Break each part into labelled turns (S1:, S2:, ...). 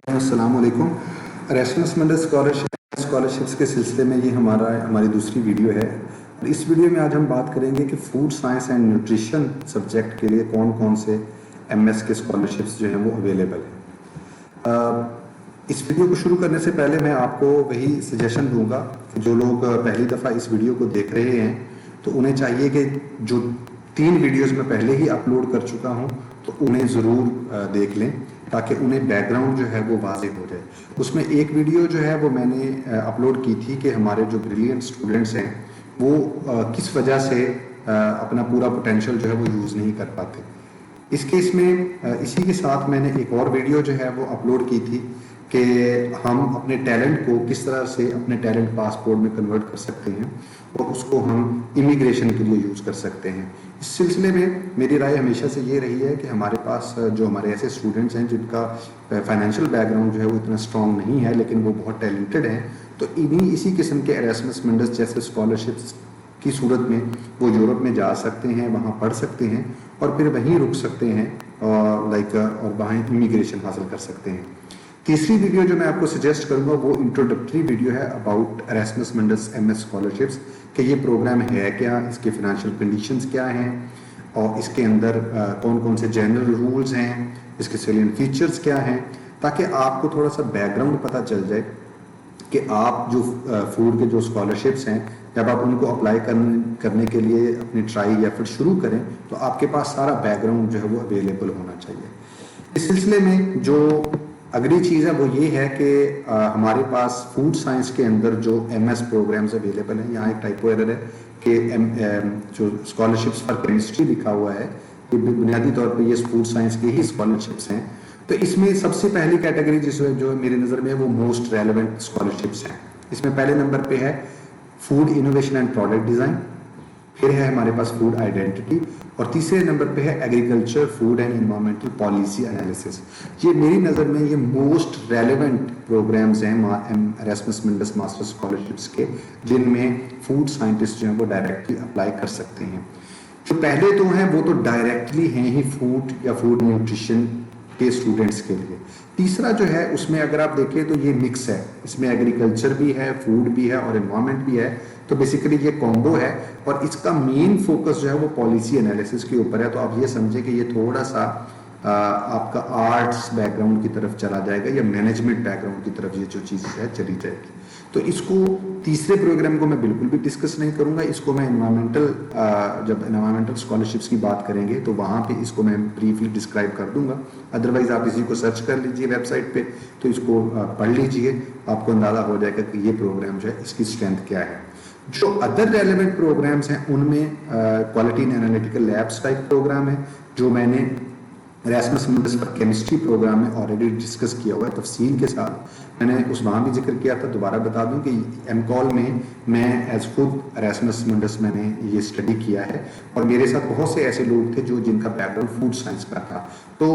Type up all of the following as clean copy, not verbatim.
S1: अस्सलाम वालेकुम। एरास्मस मंडल स्कॉलरशिप्स के सिलसिले में ये हमारी दूसरी वीडियो है। इस वीडियो में आज हम बात करेंगे कि food science and nutrition subject के लिए कौन कौन से एमएस के स्कॉलरशिप्स जो हैं वो अवेलेबल हैं। इस वीडियो को शुरू करने से पहले मैं आपको वही सजेशन दूंगा कि जो लोग पहली दफ़ा इस वीडियो को देख रहे हैं तो उन्हें चाहिए कि जो 3 वीडियोस मैं पहले ही अपलोड कर चुका हूं तो उन्हें ज़रूर देख लें ताकि उन्हें बैकग्राउंड जो है वो वाज़ेह हो जाए। उसमें एक वीडियो जो है वो मैंने अपलोड की थी कि हमारे जो ब्रिलियंट स्टूडेंट्स हैं वो किस वजह से अपना पूरा पोटेंशियल जो है वो यूज़ नहीं कर पाते। इस केस में इसी के साथ मैंने एक और वीडियो जो है वो अपलोड की थी कि हम अपने टैलेंट को किस तरह से अपने टैलेंट पासपोर्ट में कन्वर्ट कर सकते हैं और उसको हम इमिग्रेशन के लिए यूज़ कर सकते हैं। इस सिलसिले में मेरी राय हमेशा से ये रही है कि हमारे पास जो हमारे ऐसे स्टूडेंट्स हैं जिनका फाइनेंशियल बैकग्राउंड जो है वो इतना स्ट्रॉन्ग नहीं है लेकिन वो बहुत टैलेंटेड हैं, तो इसी किस्म के एरास्मस मंडस जैसे स्कॉलरशिप्स की सूरत में वो यूरोप में जा सकते हैं, वहाँ पढ़ सकते हैं और फिर वहीं रुक सकते हैं और वहाँ इमिग्रेशन हासिल कर सकते हैं। तीसरी वीडियो जो मैं आपको सजेस्ट करूंगा वो इंट्रोडक्टरी वीडियो है अबाउट एरास्मस मंडस एमएस स्कॉलरशिप्स कि ये प्रोग्राम है क्या, इसके फाइनेंशियल कंडीशंस क्या हैं और इसके अंदर कौन कौन से जनरल रूल्स हैं, इसके सैलिएंट फीचर्स क्या हैं, ताकि आपको थोड़ा सा बैकग्राउंड पता चल जाए कि आप जो फूड के जो स्कॉलरशिप्स हैं जब आप उनको अप्लाई करने के लिए अपनी ट्राई या फिर शुरू करें तो आपके पास सारा बैकग्राउंड जो है वो अवेलेबल होना चाहिए। इस सिलसिले में जो अगली चीज़ है वो ये है कि हमारे पास फूड साइंस के अंदर जो एमएस प्रोग्राम्स अवेलेबल हैं, यहाँ एक टाइपो एरर है कि जो स्कॉलरशिप्स फॉर केमिस्ट्री लिखा हुआ है ये बुनियादी तौर पे ये फूड साइंस के ही स्कॉलरशिप्स हैं। तो इसमें सबसे पहली कैटेगरी जिसमें जो मेरी नज़र में है वो मोस्ट रेलेवेंट स्कॉलरशिप्स हैं। इसमें पहले नंबर पे है food innovation and product design, फिर है हमारे पास फूड आइडेंटिटी और तीसरे नंबर पे है agriculture food and environmental policy analysis. ये मेरी नज़र में ये मोस्ट रेलेवेंट प्रोग्राम्स हैं एरास्मस मंडस मास्टर स्कॉलरशिप्स के, जिनमें फूड साइंटिस्ट जो हैं वो डायरेक्टली अप्लाई कर सकते हैं। जो पहले तो हैं वो तो डायरेक्टली हैं ही फूड या फूड न्यूट्रिशन के स्टूडेंट्स के लिए। तीसरा जो है उसमें अगर आप देखें तो ये मिक्स है, इसमें एग्रीकल्चर भी है, फूड भी है और एनवायरमेंट भी है, तो बेसिकली ये कॉम्बो है और इसका मेन फोकस जो है वो पॉलिसी एनालिसिस के ऊपर है। तो आप ये समझे कि ये थोड़ा सा आपका आर्ट्स बैकग्राउंड की तरफ चला जाएगा या मैनेजमेंट बैकग्राउंड की तरफ ये जो चीज़ है चली जाएगी। तो इसको तीसरे प्रोग्राम को मैं बिल्कुल भी डिस्कस नहीं करूंगा, इसको मैं जब एनवायरमेंटल स्कॉलरशिप्स की बात करेंगे तो वहाँ पे इसको मैं ब्रीफली डिस्क्राइब कर दूंगा। अदरवाइज आप इसी को सर्च कर लीजिए वेबसाइट पे, तो इसको पढ़ लीजिए, आपको अंदाजा हो जाएगा कि ये प्रोग्राम जो है इसकी स्ट्रेंथ क्या है। जो अदर रेलेवेंट प्रोग्राम्स हैं उनमें क्वालिटी एंड एनालिटिकल लैब्स का एक प्रोग्राम है जो मैंने एरास्मस मंडस फॉर केमिस्ट्री प्रोग्राम में ऑलरेडी डिस्कस किया हुआ है तफसील के साथ। मैंने उस वहाँ भी जिक्र किया था, दोबारा बता दूं कि एमकॉल में मैं एज खुद एरास्मस मंडस मैंने ये स्टडी किया है और मेरे साथ बहुत से ऐसे लोग थे जिनका बैकग्राउंड फूड साइंस का था। तो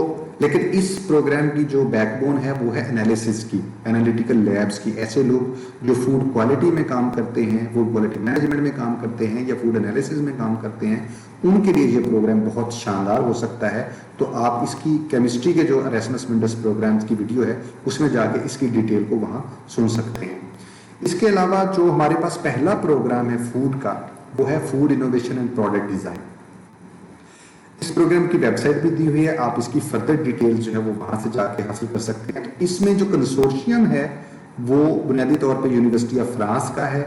S1: लेकिन इस प्रोग्राम की जो बैकबोन है वो है एनालिसिस की, एनालिटिकल लैब्स की। ऐसे लोग जो फूड क्वालिटी में काम करते हैं, फूड क्वालिटी मैनेजमेंट में काम करते हैं या फूड एनालिसिस में काम करते हैं, उनके लिए ये प्रोग्राम बहुत शानदार हो सकता है। तो आप इसकी केमिस्ट्री के जो एरास्मस मंडस प्रोग्राम्स की वीडियो है उसमें जाके इसकी डिटेल को वहाँ सुन सकते हैं। इसके अलावा जो हमारे पास पहला प्रोग्राम है फूड का वो है food innovation and product design. इस प्रोग्राम की वेबसाइट भी दी हुई है, आप इसकी फर्दर डिटेल्स जो है वो वहाँ से जाके हासिल कर सकते हैं। तो इसमें जो कंसोर्शियम है वो बुनियादी तौर पर यूनिवर्सिटी ऑफ फ्रांस का है,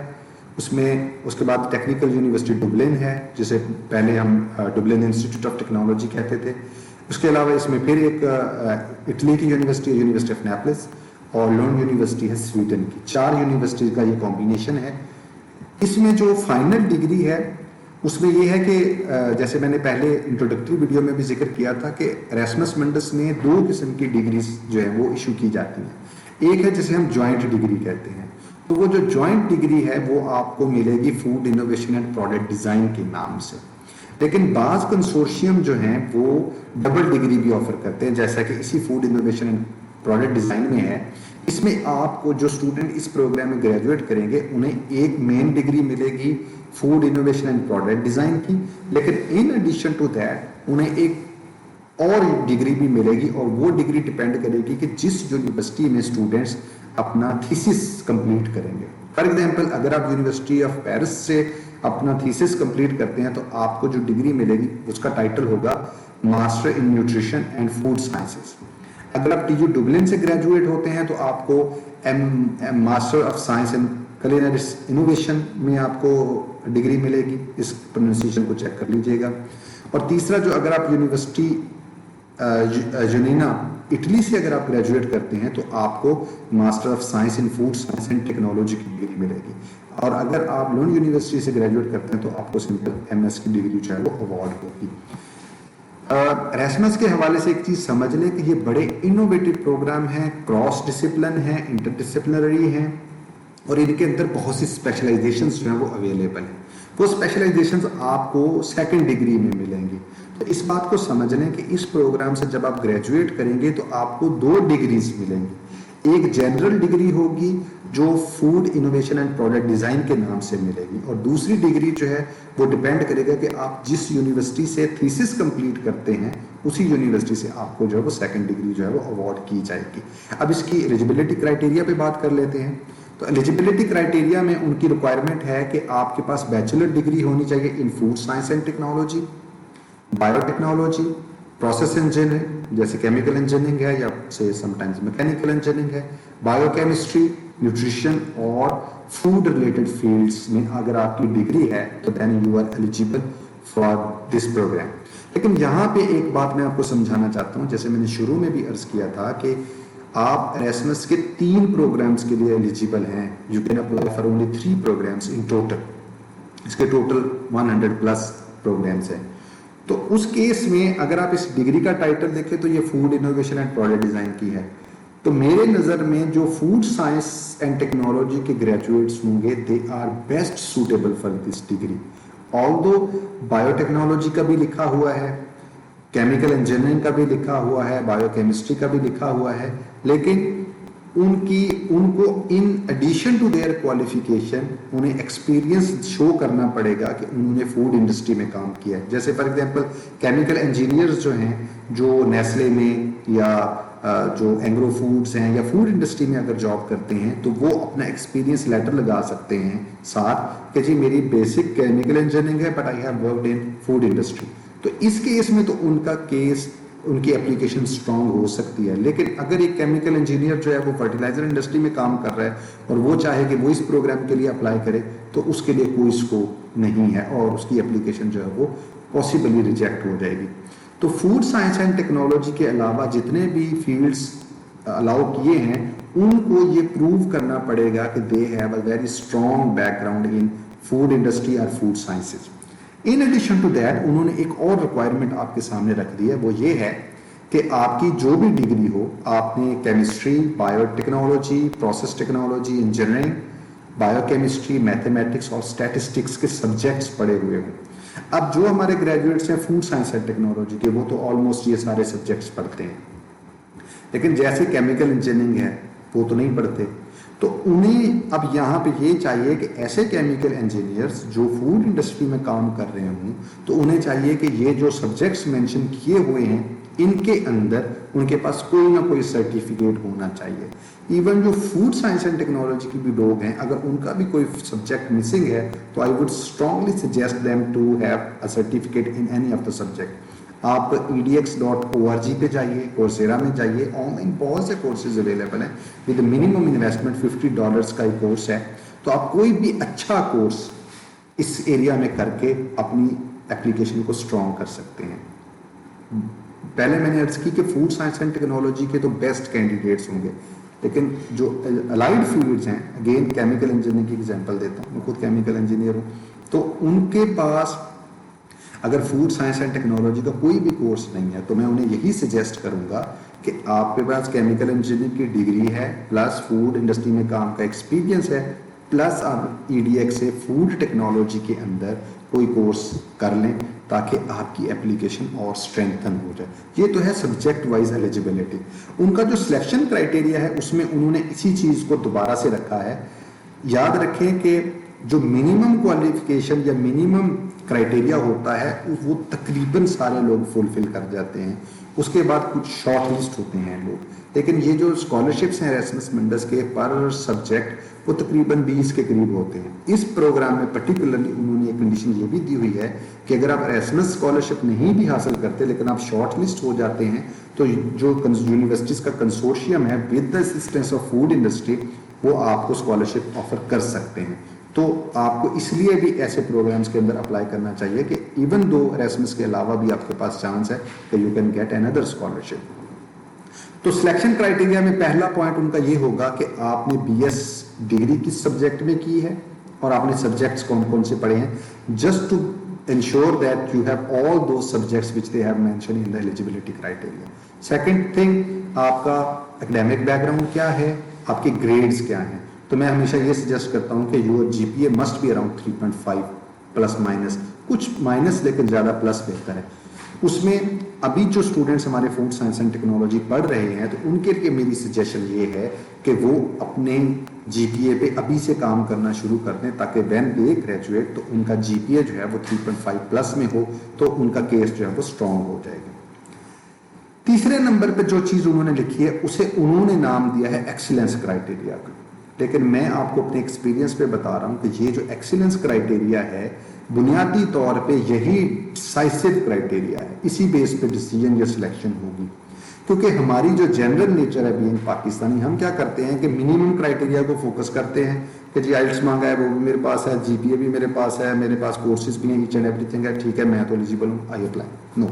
S1: उसमें उसके बाद टेक्निकल यूनिवर्सिटी डुबलिन है जिसे पहले हम डुबलिन इंस्टीट्यूट ऑफ टेक्नोलॉजी कहते थे। उसके अलावा इसमें फिर एक इटली की यूनिवर्सिटी ऑफ नेपल्स और लर्न यूनिवर्सिटी है स्वीडन की। 4 यूनिवर्सिटीज का ये कॉम्बिनेशन है। इसमें जो फाइनल डिग्री है उसमें ये है कि जैसे मैंने पहले इंट्रोडक्टरी वीडियो में भी जिक्र किया था कि एरास्मस मंडस में 2 किस्म की डिग्रीज जो है वो इशू की जाती हैं। एक है जिसे हम ज्वाइंट डिग्री कहते हैं, तो वो जो ज्वाइंट डिग्री है वो आपको मिलेगी food innovation and product design के नाम से। लेकिन बाज़ कंसोर्शियम जो हैं वो डबल डिग्री भी ऑफर करते हैं, जैसा कि इसी food innovation and product design में है। इसमें आपको जो स्टूडेंट इस प्रोग्राम में ग्रेजुएट करेंगे उन्हें एक मेन डिग्री मिलेगी food innovation and product design की, लेकिन इन एडिशन टू दैट उन्हें एक और डिग्री भी मिलेगी, और वो डिग्री डिपेंड करेगी कि जिस यूनिवर्सिटी में स्टूडेंट्स अपना थीसिस कंप्लीट करेंगे। फॉर एग्जांपल, अगर आप यूनिवर्सिटी ऑफ पेरिस से अपना थीसिस कंप्लीट करते हैं तो आपको जो डिग्री मिलेगी उसका टाइटल होगा master in nutrition and food sciences. अगर आप टीयू डुबलिन से ग्रेजुएट होते हैं तो आपको master of science in culinary innovation में आपको डिग्री मिलेगी, इस प्रोनाउंसिएशन को चेक कर लीजिएगा। और तीसरा, जो अगर आप यूनिवर्सिटी यूनिना इटली से अगर आप ग्रेजुएट करते हैं तो आपको master of science in food science and technology की डिग्री मिलेगी। और अगर आप लंडन यूनिवर्सिटी से ग्रेजुएट करते हैं तो आपको सिंपल एमएस की डिग्री जो है वो अवार्ड होगी। एरास्मस के हवाले से एक चीज समझ लें कि ये बड़े इनोवेटिव प्रोग्राम हैं, क्रॉस डिसिप्लिन है, इंटरडिसिप्लिनरी हैं, और इनके अंदर बहुत सी स्पेशलाइजेशंस जो हैं वो अवेलेबल हैं। वो स्पेशलाइजेशंस आपको सेकंड डिग्री में मिलेंगी। तो इस बात को समझ लें कि इस प्रोग्राम से जब आप ग्रेजुएट करेंगे तो आपको 2 डिग्रीज मिलेंगी। एक जनरल डिग्री होगी जो food innovation and product design के नाम से मिलेगी, और दूसरी डिग्री जो है वो डिपेंड करेगा कि आप जिस यूनिवर्सिटी से थीसिस कंप्लीट करते हैं उसी यूनिवर्सिटी से आपको जो है वो सेकंड डिग्री जो है वो अवार्ड की जाएगी। अब इसकी एलिजिबिलिटी क्राइटेरिया पे बात कर लेते हैं। तो एलिजिबिलिटी क्राइटेरिया में उनकी रिक्वायरमेंट है कि आपके पास बैचलर डिग्री होनी चाहिए in food science and technology, biotechnology, process engineering जैसे केमिकल इंजीनियरिंग है या से समटाइम्स मैकेनिकल इंजीनियरिंग है, बायोकेमिस्ट्री, न्यूट्रिशन और फूड रिलेटेड फील्ड्स में अगर आपकी डिग्री है तो then you are eligible for this program. लेकिन यहाँ पे एक बात मैं आपको समझाना चाहता हूँ, जैसे मैंने शुरू में भी अर्ज किया था कि आप एरास्मस के 3 प्रोग्राम्स के लिए एलिजिबल हैं। You can apply for only 3 programs in total. इसके टोटल 100+ प्रोग्राम्स हैं। तो उस केस में अगर आप इस डिग्री का टाइटल देखें तो ये food innovation and product design की है। तो मेरे नजर में जो फूड साइंस एंड टेक्नोलॉजी के ग्रेजुएट्स होंगे they are best suitable for this degree. Although biotechnology का भी लिखा हुआ है, केमिकल इंजीनियरिंग का भी लिखा हुआ है, बायोकेमिस्ट्री का भी लिखा हुआ है, लेकिन उनको in addition to their qualification उन्हें एक्सपीरियंस शो करना पड़ेगा कि उन्होंने फूड इंडस्ट्री में काम किया है। जैसे फॉर एग्जांपल केमिकल इंजीनियर्स जो हैं, जो नेस्ले में या जो एंग्रो फूड्स हैं या फूड इंडस्ट्री में अगर जॉब करते हैं तो वो अपना एक्सपीरियंस लेटर लगा सकते हैं साथ कि जी मेरी बेसिक केमिकल इंजीनियरिंग है but I have worked in food industry. तो इस केस में तो उनका केस, उनकी एप्लीकेशन स्ट्रांग हो सकती है। लेकिन अगर एक केमिकल इंजीनियर जो है वो फर्टिलाइजर इंडस्ट्री में काम कर रहा है और वो चाहे कि वो इस प्रोग्राम के लिए अप्लाई करे तो उसके लिए कोई स्कोप नहीं है और उसकी एप्लीकेशन जो है वो पॉसिबली रिजेक्ट हो जाएगी। तो फूड साइंस एंड टेक्नोलॉजी के अलावा जितने भी फील्ड्स अलाउ किए हैं उनको ये प्रूव करना पड़ेगा कि they have a very strong background in food industry और food sciences. In addition to that उन्होंने एक और रिक्वायरमेंट आपके सामने रख दी है, वो ये है कि आपकी जो भी डिग्री हो, आपने chemistry, biotechnology, process technology, engineering, biochemistry, mathematics और स्टैटिस्टिक्स के सब्जेक्ट्स पढ़े हुए हों। अब जो हमारे ग्रेजुएट्स हैं फूड साइंस एंड टेक्नोलॉजी के, वो तो ऑलमोस्ट ये सारे सब्जेक्ट्स पढ़ते हैं, लेकिन जैसे केमिकल इंजीनियरिंग है वो तो नहीं पढ़ते। तो उन्हें अब यहाँ पे ये चाहिए कि ऐसे केमिकल इंजीनियर्स जो फूड इंडस्ट्री में काम कर रहे हों तो उन्हें चाहिए कि ये जो सब्जेक्ट्स मेंशन किए हुए हैं इनके अंदर उनके पास कोई ना कोई सर्टिफिकेट होना चाहिए। इवन जो फूड साइंस एंड टेक्नोलॉजी के भी लोग हैं, अगर उनका भी कोई सब्जेक्ट मिसिंग है तो I would strongly suggest them to have a certificate in any of the subject. आप edx.org पे जाइए, कोर्सेरा में जाइए, ऑनलाइन बहुत से कोर्सेज अवेलेबल हैं विद मिनिमम इन्वेस्टमेंट $50 का एक कोर्स है। तो आप कोई भी अच्छा कोर्स इस एरिया में करके अपनी एप्लीकेशन को स्ट्रॉन्ग कर सकते हैं। पहले मैंने अर्ज की कि फूड साइंस एंड टेक्नोलॉजी के तो बेस्ट कैंडिडेट्स होंगे, लेकिन जो अलाइड फील्ड्स हैं, अगेन केमिकल इंजीनियरिंग की एग्जांपल देता हूँ, मैं खुद केमिकल इंजीनियर हूँ, तो उनके पास अगर फूड साइंस एंड टेक्नोलॉजी का कोई भी कोर्स नहीं है तो मैं उन्हें यही सजेस्ट करूंगा कि आपके पास केमिकल इंजीनियरिंग की डिग्री है प्लस फूड इंडस्ट्री में काम का एक्सपीरियंस है प्लस आप EDX से फूड टेक्नोलॉजी के अंदर कोई कोर्स कर लें ताकि आपकी एप्लीकेशन और स्ट्रेंथन हो जाए। ये तो है सब्जेक्ट वाइज एलिजिबिलिटी। उनका जो सिलेक्शन क्राइटेरिया है उसमें उन्होंने इसी चीज को दोबारा से रखा है। याद रखें कि जो मिनिमम क्वालिफिकेशन या मिनिमम क्राइटेरिया होता है वो तकरीबन सारे लोग फुलफिल कर जाते हैं। उसके बाद कुछ शॉर्ट लिस्ट होते हैं लोग। लेकिन ये जो स्कॉलरशिप्स हैं एरास्मस मंडस के पर सब्जेक्ट वो तकरीबन 20 के करीब होते हैं। इस प्रोग्राम में पर्टिकुलरली उन्होंने एक कंडीशन ये भी दी हुई है कि अगर आप एरास्मस स्कॉलरशिप नहीं भी हासिल करते लेकिन आप शॉर्ट लिस्ट हो जाते हैं तो जो यूनिवर्सिटीज़ का कंसोर्शियम है with the assistance of food industry वो आपको स्कॉलरशिप ऑफर कर सकते हैं। तो आपको इसलिए भी ऐसे प्रोग्राम्स के अंदर अप्लाई करना चाहिए कि इवन दो एरास्मस के अलावा भी आपके पास चांस है कि you can get another scholarship. तो सिलेक्शन क्राइटेरिया में पहला पॉइंट उनका ये होगा कि आपने बीएस डिग्री किस सब्जेक्ट में की है और आपने सब्जेक्ट्स कौन कौन से पढ़े हैं, just to ensure that you have all those subjects which they have mentioned in the eligibility criteria. Second thing, आपका academic background क्या है, आपके grades क्या हैं। तो मैं हमेशा ये सजेस्ट करता हूँ कि your GPA must be around 3.5 plus minus, कुछ माइनस लेकिन ज़्यादा प्लस बेहतर है। उसमें अभी जो स्टूडेंट्स हमारे फूड साइंस एंड टेक्नोलॉजी पढ़ रहे हैं तो उनके लिए मेरी सजेशन ये है कि वो अपने जीपीए पे अभी से काम करना शुरू कर दें ताकि व्हेन दे ग्रेजुएट तो उनका जीपीए जो है वो 3.5 प्लस में हो तो उनका केस जो है वो स्ट्रॉन्ग हो जाएगा। तीसरे नंबर पे जो चीज़ उन्होंने लिखी है उसे उन्होंने नाम दिया है एक्सीलेंस क्राइटेरिया का। लेकिन मैं आपको अपने एक्सपीरियंस पे बता रहा हूँ कि ये जो एक्सीलेंस क्राइटेरिया है बुनियादी तौर पे यही डिसाइसिव क्राइटेरिया है, इसी बेस पे डिसीजन या सिलेक्शन होगी। क्योंकि हमारी जो जनरल नेचर है बीइंग पाकिस्तानी, हम क्या करते हैं कि मिनिमम क्राइटेरिया को फोकस करते हैं कि जी आइल्स मांगा है वो भी मेरे पास है, जीपीए भी मेरे पास है, मेरे पास कोर्सेज भी हैं, ईच एंड एवरीथिंग है, ठीक है मैं तो एलिजिबल हूँ, आई अप्लाई। नो,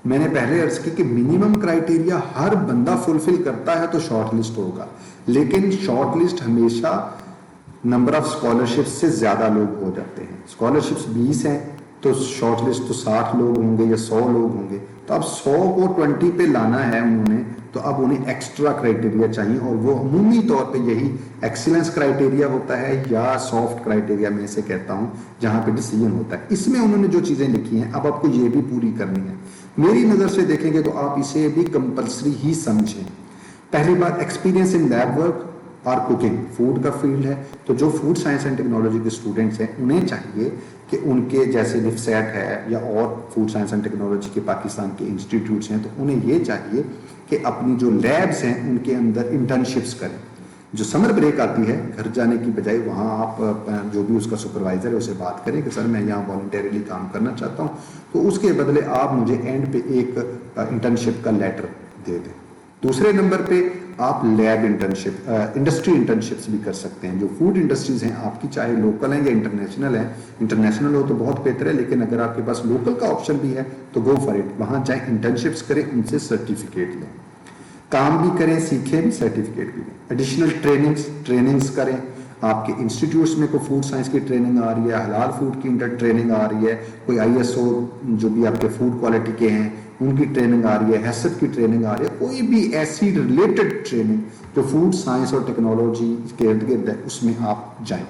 S1: मैंने पहले अर्ज की कि मिनिमम क्राइटेरिया हर बंदा फुलफिल करता है तो शॉर्ट लिस्ट होगा, लेकिन शॉर्ट लिस्ट हमेशा नंबर ऑफ स्कॉलरशिप्स से ज्यादा लोग हो जाते हैं। स्कॉलरशिप्स 20 हैं तो शॉर्ट लिस्ट तो 60 लोग होंगे या 100 लोग होंगे, तो अब 100 को 20 पे लाना है उन्होंने, तो अब उन्हें एक्स्ट्रा क्राइटेरिया चाहिए और वो अमूमी तौर पे यही एक्सीलेंस क्राइटेरिया होता है या सॉफ्ट क्राइटेरिया मैं इसे कहता हूँ जहाँ पे डिसीजन होता है। इसमें उन्होंने जो चीजें लिखी हैं अब आपको ये भी पूरी करनी है। मेरी नजर से देखेंगे तो आप इसे भी कंपल्सरी ही समझें। पहली बात, एक्सपीरियंस इन लैब वर्क और कुकिंग, फूड का फील्ड है तो जो फूड साइंस एंड टेक्नोलॉजी के स्टूडेंट्स हैं उन्हें चाहिए कि उनके जैसे लिफसेट है या और फूड साइंस एंड टेक्नोलॉजी के पाकिस्तान के इंस्टीट्यूट्स हैं तो उन्हें ये चाहिए कि अपनी जो लैब्स हैं उनके अंदर इंटर्नशिप्स करें। जो समर ब्रेक आती है घर जाने की बजाय वहाँ आप जो भी उसका सुपरवाइजर है उसे बात करें कि सर मैं यहाँ वॉलंटरीली काम करना चाहता हूँ, तो उसके बदले आप मुझे एंड पे एक इंटर्नशिप का लेटर दे दें। दूसरे नंबर पे आप लैब इंटर्नशिप, इंडस्ट्री इंटर्नशिप्स भी कर सकते हैं। जो फूड इंडस्ट्रीज हैं आपकी, चाहे लोकल हैं या इंटरनेशनल हैं, इंटरनेशनल हो तो बहुत बेहतर है, लेकिन अगर आपके पास लोकल का ऑप्शन भी है तो गो फॉर इट। वहां जाएं, इंटर्नशिप्स करें, उनसे सर्टिफिकेट लें, काम भी करें, सीखें भी, सर्टिफिकेट भी लें। एडिशनल ट्रेनिंग्स करें। आपके इंस्टीट्यूट्स में कोई फूड साइंस की ट्रेनिंग आ रही है, हलाल फूड की ट्रेनिंग आ रही है, कोई ISO जो भी आपके फूड क्वालिटी के हैं उनकी ट्रेनिंग आ रही है, हैसब की ट्रेनिंग आ रही है, कोई भी ऐसी रिलेटेड ट्रेनिंग जो फूड साइंस और टेक्नोलॉजी के इर्द गिर्द है उसमें आप जाएं।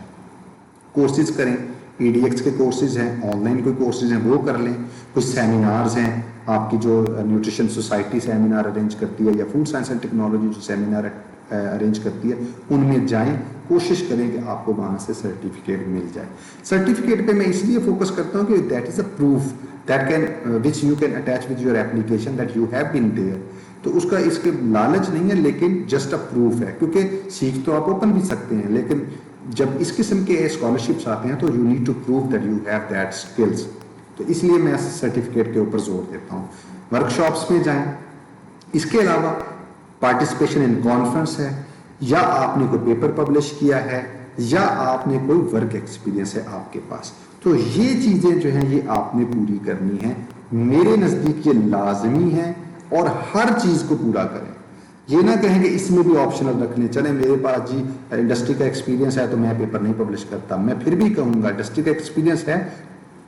S1: कोर्सेज करें, EDX के कोर्सेज हैं, ऑनलाइन कोई कोर्सेज हैं वो कर लें, कुछ सेमिनार्स हैं, आपकी जो न्यूट्रिशन सोसाइटी सेमिनार अरेंज करती है या फूड साइंस एंड टेक्नोलॉजी जो सेमिनार अरेंज करती है उनमें जाएं, कोशिश करें कि आपको वहां से सर्टिफिकेट मिल जाए। सर्टिफिकेट पे मैं इसलिए फोकस करता हूं कि that is a proof that can which you can attach with your application that you have been there. तो उसका इसके लालच नहीं है लेकिन जस्ट अ प्रूफ है, क्योंकि सीख तो आप ओपन भी सकते हैं लेकिन जब इस किस्म के स्कॉलरशिप्स आते हैं तो you need to prove that you have that skills. तो इसलिए मैं सर्टिफिकेट के ऊपर जोर देता हूँ। वर्कशॉप्स में जाएं। इसके अलावा पार्टिसिपेशन इन कॉन्फ्रेंस है, या आपने कोई पेपर पब्लिश किया है, या आपने कोई वर्क एक्सपीरियंस है आपके पास, तो ये चीजें जो हैं ये आपने पूरी करनी है। मेरे नजदीक ये लाजमी है और हर चीज को पूरा करें। ये ना कहें कि इसमें भी ऑप्शनल रख लें, चले मेरे पास जी इंडस्ट्री का एक्सपीरियंस है तो मैं पेपर नहीं पब्लिश करता। मैं फिर भी कहूंगा इंडस्ट्री का एक्सपीरियंस है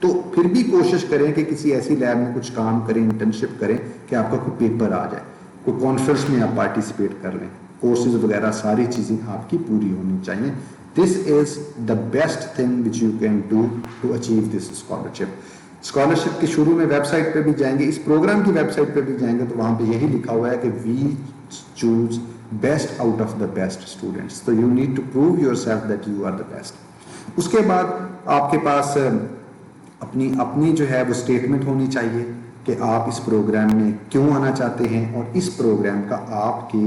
S1: तो फिर भी कोशिश करें कि किसी ऐसी लैब में कुछ काम करें, इंटर्नशिप करें कि आपका कोई पेपर आ जाए, कोई कॉन्फ्रेंस में आप पार्टिसिपेट कर लें, कोर्सेज वगैरह सारी चीजें आपकी पूरी होनी चाहिए। This is the best thing which you can do to achieve this scholarship. Scholarship के शुरू में वेबसाइट पे भी जाएंगे, इस प्रोग्राम की वेबसाइट पे भी जाएंगे तो वहां पे यही लिखा हुआ है कि we choose best out of the best students. तो you need to prove yourself that you are the best. उसके बाद आपके पास अपनी जो है वो स्टेटमेंट होनी चाहिए, کہ آپ اس پروگرام میں کیوں آنا چاہتے ہیں اور اس پروگرام کا آپ کے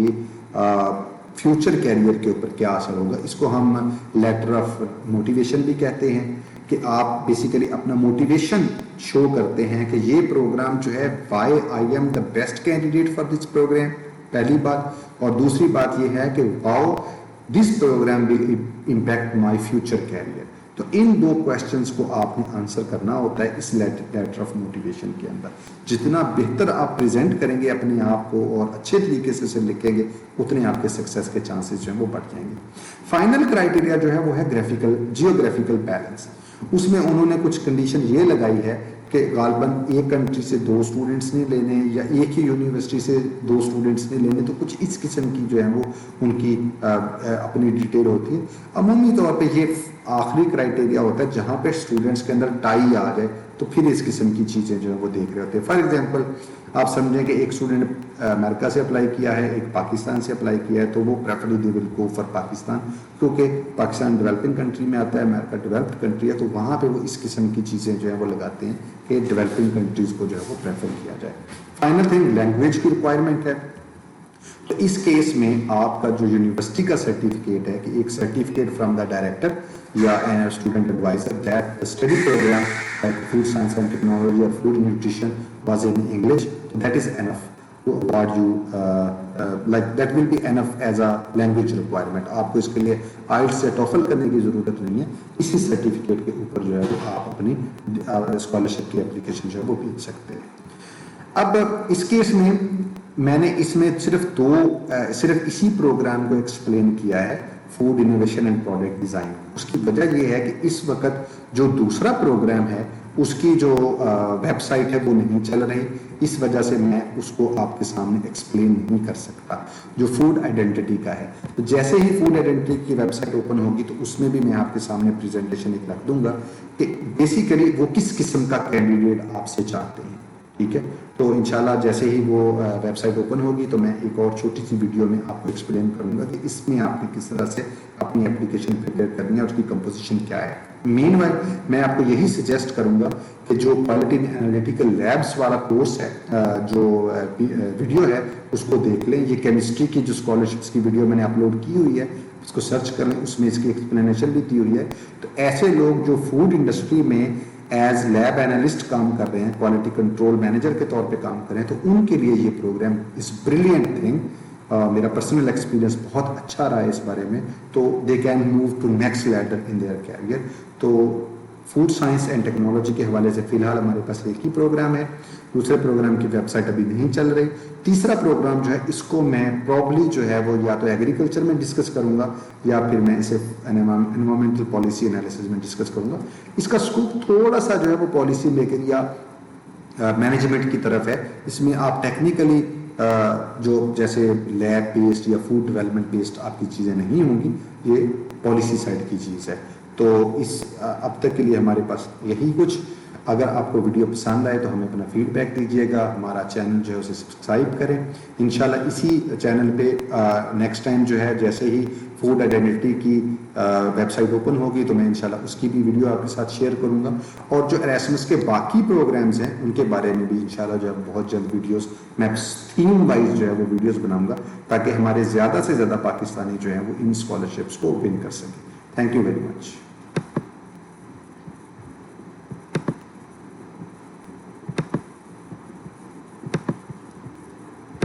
S1: فیوچر کیریئر کے اوپر کیا اثر ہوگا. اس کو ہم لیٹر آف موٹیویشن بھی کہتے ہیں کہ آپ بیسیکلی اپنا موٹیویشن شو کرتے ہیں کہ یہ پروگرام جو ہے why I am the best candidate for this program, پہلی بات. اور دوسری بات یہ ہے کہ wow this program will impact my future career. تو ان دو کویشچنس کو آپ نے آنسر کرنا ہوتا ہے اس لیٹر آف موٹیویشن کے اندر. جتنا بہتر آپ پریزنٹ کریں گے اپنے آپ کو اور اچھے طریقے سے لکھیں گے اتنے آپ کے سکسیس کے چانسز جو ہیں وہ بڑھ جائیں گے. فائنل کرائٹیریا جو ہے وہ ہے جیوگرافیکل بیلنس. اس میں انہوں نے کچھ کنڈیشن یہ لگائی ہے کہ غالباً ایک کنٹری سے 2 اسٹوڈنٹس نہیں لینے یا ایک ہی یونیورسٹی سے 2 اسٹوڈنٹس نہیں لینے. تو کچھ اس قسم کی جو ہے وہ ان کی اپنی ڈیٹیل ہوتی ہے. عمومی طور پہ یہ آخری کرائٹیریا ہوتا ہے جہاں پہ اسٹوڈنٹس کے اندر ٹائی آ جائے تو پھر اس قسم کی چیزیں جو ہیں وہ دیکھ رہے ہوتے ہیں. فار ایگزامپل آپ سمجھیں کہ ایک اسٹوڈنٹ امریکہ سے اپلائی کیا ہے، ایک پاکستان سے اپلائی کیا ہے، تو وہ پریفرلی دے ول گو فار پاکستان، کیونکہ پاکستان ڈیولپنگ کنٹری میں آتا ہے، امریکہ ڈیولپڈ کنٹری ہے. تو وہاں پہ وہ اس قسم کی چیزیں جو ہیں وہ لگاتے ہیں کہ ڈیولپنگ کنٹریز کو جو ہے وہ پریفر کیا جائے. فائنل تھنگ لینگویج کی ریکوائرمنٹ ہے. تو اس کیس میں آپ کا جو یونیورسٹی کا سرٹیفکیٹ ہے کہ ایک سرٹیفکیٹ فرام دا ڈائریکٹر یا student adviser that study program like food science and technology اور food nutrition was in English, that is enough to award you like that will be enough as a language requirement. آپ کو اس کے لیے IELTS سے TOEFL کرنے کی ضرورت نہیں ہے. اسی سرٹیفکیٹ کے اوپر جو ہے وہ آپ اپنی اسکالرشپ کی اپلیکیشن جو ہے وہ بھیج سکتے ہیں. اب اس کیس میں نے اس میں صرف اسی پروگرام کو ایکسپلین کیا ہے، food innovation and product design. اس کی وجہ یہ ہے کہ اس وقت جو دوسرا پروگرام ہے اس کی جو ویب سائٹ ہے وہ نہیں چل رہی، اس وجہ سے میں اس کو آپ کے سامنے ایکسپلین نہیں کر سکتا. جو فوڈ آئیڈینٹی کا ہے تو جیسے ہی فوڈ آئیڈینٹی کی ویب سائٹ اوپن ہوگی تو اس میں بھی میں آپ کے سامنے پریزنٹیشن ایک رکھ دوں گا کہ بیسیکلی وہ کس قسم کا کینڈیڈیٹ آپ سے چاہتے ہیں. ٹھیک ہے، تو انشاءاللہ جیسے ہی وہ ویب سائٹ اوپن ہوگی تو میں ایک اور چھوٹی سی ویڈیو میں آپ کو ایکسپلین کروں گا کہ اس میں آپ نے کس طرح سے اپنی اپلیکیشن پریپیئر کرنی ہے اور اس کی کمپوزیشن کیا ہے. مین وائل میں آپ کو یہی سجیسٹ کروں گا کہ جو کوالٹی انالیٹیکل لیبس والا کورس ہے، جو ویڈیو ہے اس کو دیکھ لیں. یہ کیمسٹری کی جو اسکالرشپس کی ویڈیو میں نے اپلوڈ کی ہوئی ہے اس کو سرچ کر لیں، اس میں اس کی ایکسپلینیشن بھی دی ہوئی ہے. تو ایسے لوگ جو فوڈ انڈسٹری میں ایز لیب اینالسٹ کام کر رہے ہیں، کوالٹی کنٹرول مینیجر کے طور پہ کام کر رہے ہیں، تو ان کے لیے یہ پروگرام از بریلینٹ تھنگ. میرا پرسنل ایکسپیرینس بہت اچھا رہا ہے اس بارے میں. تو they can move to next leader in their career. تو فوڈ سائنس اینڈ ٹیکنالوجی کے حوالے سے فی الحال ہمارے پاس ایک ہی پروگرام ہے. دوسرے پروگرام کی ویب سائٹ ابھی نہیں چل رہی. تیسرا پروگرام جو ہے اس کو میں پروبلی جو ہے وہ یا تو ایگریکلچر میں ڈسکس کروں گا یا پھر میں اسے انوائرمنٹل پالیسی انالیسس میں ڈسکس کروں گا. اس کا اسکوپ تھوڑا سا جو ہے وہ پالیسی میکنگ یا مینجمنٹ کی طرف ہے. اس میں آپ ٹیکنیکلی جو جیسے لیب بیسڈ یا فوڈ ڈیولپمنٹ بیسڈ آپ کی چیزیں نہیں ہوں گی، یہ پالیسی سائڈ کی چیز ہے. تو اس اب تک کے لیے ہمارے پاس یہی کچھ. اگر آپ کو ویڈیو پسند آئے تو ہمیں اپنا فیڈ بیک دیجیے گا. ہمارا چینل جو ہے اسے سبسکرائب کریں. انشاءاللہ اسی چینل پہ نیکسٹ ٹائم جو ہے جیسے ہی فوڈ آئیڈینٹی کی ویب سائٹ اوپن ہوگی تو میں انشاءاللہ اس کی بھی ویڈیو آپ کے ساتھ شیئر کروں گا. اور جو ایراسمس کے باقی پروگرامز ہیں ان کے بارے میں بھی انشاءاللہ جو ہے بہت جلد ویڈیوز میں تھیم وائز جو ہے وہ ویڈیوز بناؤں گا تاکہ ہمارے زیادہ سے زیادہ پاکستانی جو ہیں وہ ان اسکالرشپس کو ون کر سکیں. Thank you very much.